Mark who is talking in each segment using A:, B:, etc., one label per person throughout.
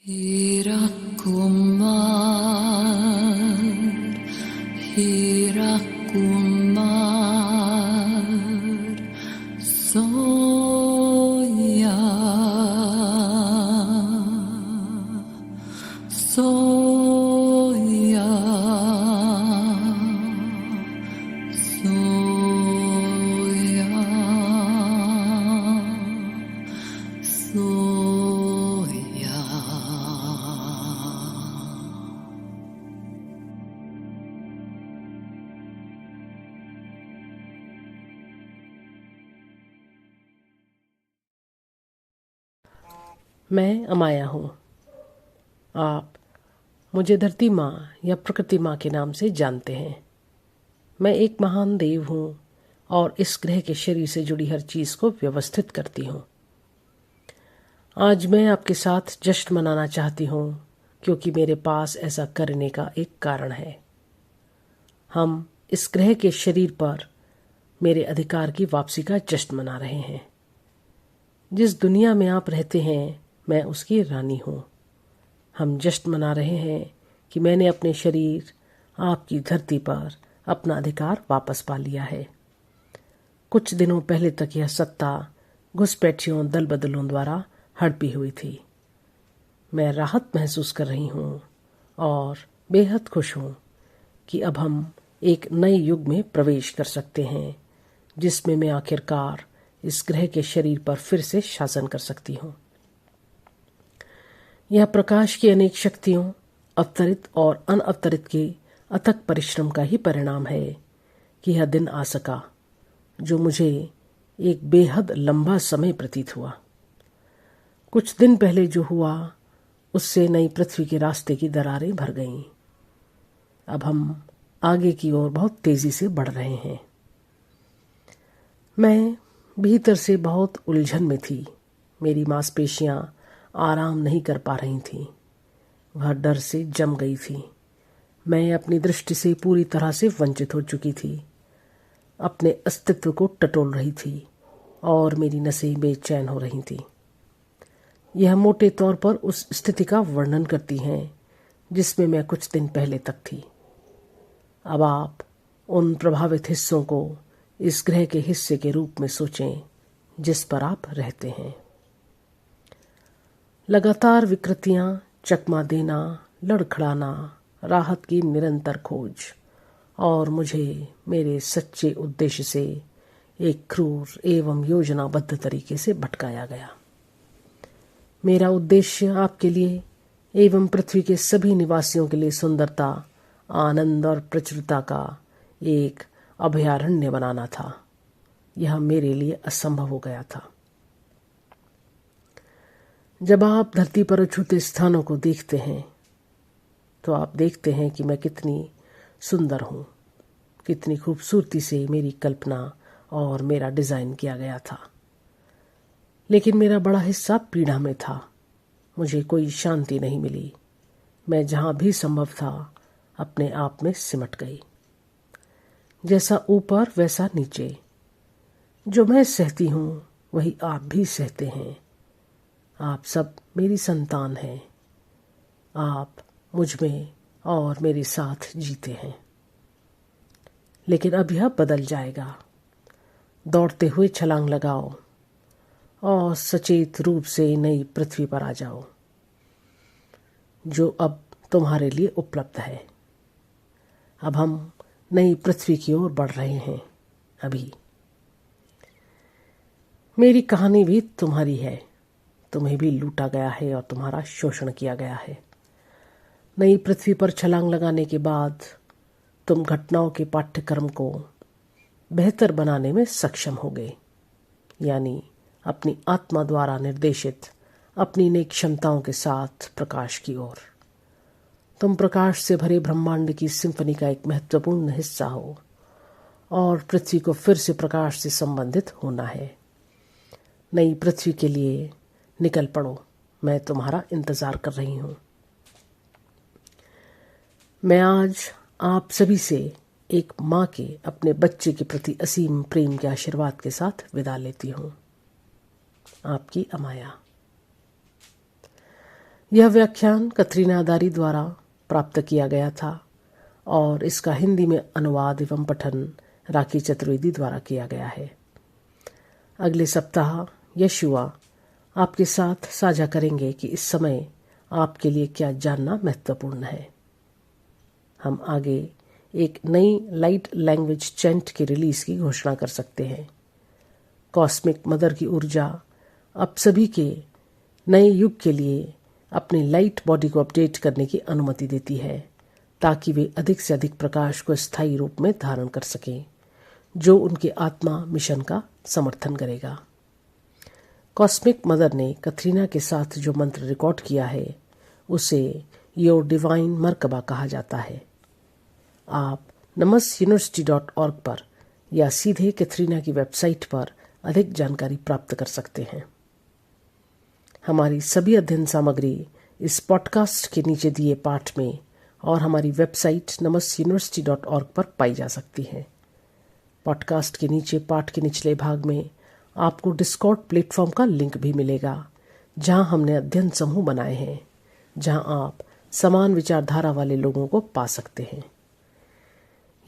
A: Hira Kumar, Hira Kumar, Soya, Soya, Soya, Soya.
B: मैं अमाया हूँ। आप मुझे धरती माँ या प्रकृति माँ के नाम से जानते हैं। मैं एक महान देव हूँ और इस ग्रह के शरीर से जुड़ी हर चीज़ को व्यवस्थित करती हूँ। आज मैं आपके साथ जश्न मनाना चाहती हूँ क्योंकि मेरे पास ऐसा करने का एक कारण है। हम इस ग्रह के शरीर पर मेरे अधिकार की वापसी का जश्न मना रहे हैं। जिस दुनिया में आप रहते हैं मैं उसकी रानी हूँ। हम जश्न मना रहे हैं कि मैंने अपने शरीर आपकी धरती पर अपना अधिकार वापस पा लिया है। कुछ दिनों पहले तक यह सत्ता घुसपैठियों दल बदलों द्वारा हड़पी हुई थी। मैं राहत महसूस कर रही हूँ और बेहद खुश हूँ कि अब हम एक नए युग में प्रवेश कर सकते हैं जिसमें मैं आखिरकार इस ग्रह के शरीर पर फिर से शासन कर सकती हूँ। यह प्रकाश की अनेक शक्तियों, अवतरित और अनअवतरित के अथक परिश्रम का ही परिणाम है कि यह दिन आ सका जो मुझे एक बेहद लंबा समय प्रतीत हुआ। कुछ दिन पहले जो हुआ उससे नई पृथ्वी के रास्ते की दरारें भर गईं। अब हम आगे की ओर बहुत तेजी से बढ़ रहे हैं। मैं भीतर से बहुत उलझन में थी। मेरी मांसपेशियां आराम नहीं कर पा रही थीं। वह डर से जम गई थी। मैं अपनी दृष्टि से पूरी तरह से वंचित हो चुकी थी। अपने अस्तित्व को टटोल रही थी और मेरी नसें बेचैन हो रही थीं। यह मोटे तौर पर उस स्थिति का वर्णन करती हैं जिसमें मैं कुछ दिन पहले तक थी। अब आप उन प्रभावित हिस्सों को इस ग्रह के हिस्से के रूप में सोचें जिस पर आप रहते हैं। लगातार विकृतियां, चकमा देना, लड़खड़ाना, राहत की निरंतर खोज और मुझे मेरे सच्चे उद्देश्य से एक क्रूर एवं योजनाबद्ध तरीके से भटकाया गया। मेरा उद्देश्य आपके लिए एवं पृथ्वी के सभी निवासियों के लिए सुंदरता, आनंद और प्रचुरता का एक अभयारण्य बनाना था। यह मेरे लिए असंभव हो गया था। जब आप धरती पर अछूते स्थानों को देखते हैं तो आप देखते हैं कि मैं कितनी सुंदर हूँ, कितनी खूबसूरती से मेरी कल्पना और मेरा डिज़ाइन किया गया था। लेकिन मेरा बड़ा हिस्सा पीड़ा में था। मुझे कोई शांति नहीं मिली। मैं जहाँ भी संभव था अपने आप में सिमट गई। जैसा ऊपर वैसा नीचे। जो मैं सहती हूँ वही आप भी सहते हैं। आप सब मेरी संतान हैं। आप मुझ में और मेरे साथ जीते हैं। लेकिन अब यह बदल जाएगा। दौड़ते हुए छलांग लगाओ और सचेत रूप से नई पृथ्वी पर आ जाओ जो अब तुम्हारे लिए उपलब्ध है। अब हम नई पृथ्वी की ओर बढ़ रहे हैं। अभी मेरी कहानी भी तुम्हारी है। तुम्हें भी लूटा गया है और तुम्हारा शोषण किया गया है। नई पृथ्वी पर छलांग लगाने के बाद तुम घटनाओं के पाठ्यक्रम को बेहतर बनाने में सक्षम हो गए, यानी अपनी आत्मा द्वारा निर्देशित अपनी नई क्षमताओं के साथ प्रकाश की ओर। तुम प्रकाश से भरे ब्रह्मांड की सिम्फनी का एक महत्वपूर्ण हिस्सा हो और पृथ्वी को फिर से प्रकाश से संबंधित होना है। नई पृथ्वी के लिए निकल पड़ो। मैं तुम्हारा इंतजार कर रही हूँ। मैं आज आप सभी से एक माँ के अपने बच्चे के प्रति असीम प्रेम के आशीर्वाद के साथ विदा लेती हूँ। आपकी अमाया। यह व्याख्यान कतरीना अदारी द्वारा प्राप्त किया गया था और इसका हिंदी में अनुवाद एवं पठन राखी चतुर्वेदी द्वारा किया गया है। अगले सप्ताह यशुआ आपके साथ साझा करेंगे कि इस समय आपके लिए क्या जानना महत्वपूर्ण है। हम आगे एक नई लाइट लैंग्वेज चैंट की रिलीज की घोषणा कर सकते हैं। कॉस्मिक मदर की ऊर्जा अब सभी के नए युग के लिए अपनी लाइट बॉडी को अपडेट करने की अनुमति देती है ताकि वे अधिक से अधिक प्रकाश को स्थायी रूप में धारण कर सकें, जो उनके आत्मा मिशन का समर्थन करेगा। कॉस्मिक मदर ने कतरीना के साथ जो मंत्र रिकॉर्ड किया है उसे योर डिवाइन मर्कबा कहा जाता है। आप namasuniversity.org पर या सीधे कतरीना की वेबसाइट पर अधिक जानकारी प्राप्त कर सकते हैं। हमारी सभी अध्ययन सामग्री इस पॉडकास्ट के नीचे दिए पाठ में और हमारी वेबसाइट namasuniversity.org पर पाई जा सकती है। पॉडकास्ट के नीचे पाठ के निचले भाग में आपको डिस्कॉर्ड प्लेटफॉर्म का लिंक भी मिलेगा, जहां हमने अध्ययन समूह बनाए हैं, जहां आप समान विचारधारा वाले लोगों को पा सकते हैं।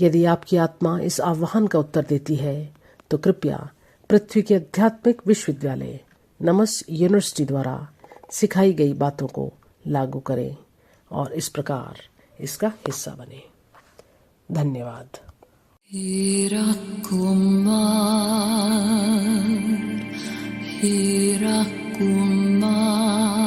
B: यदि आपकी आत्मा इस आह्वान का उत्तर देती है तो कृपया पृथ्वी के आध्यात्मिक विश्वविद्यालय नमस यूनिवर्सिटी द्वारा सिखाई गई बातों को लागू करें और इस प्रकार इसका हिस्सा बने। धन्यवाद।
A: Hira Kumar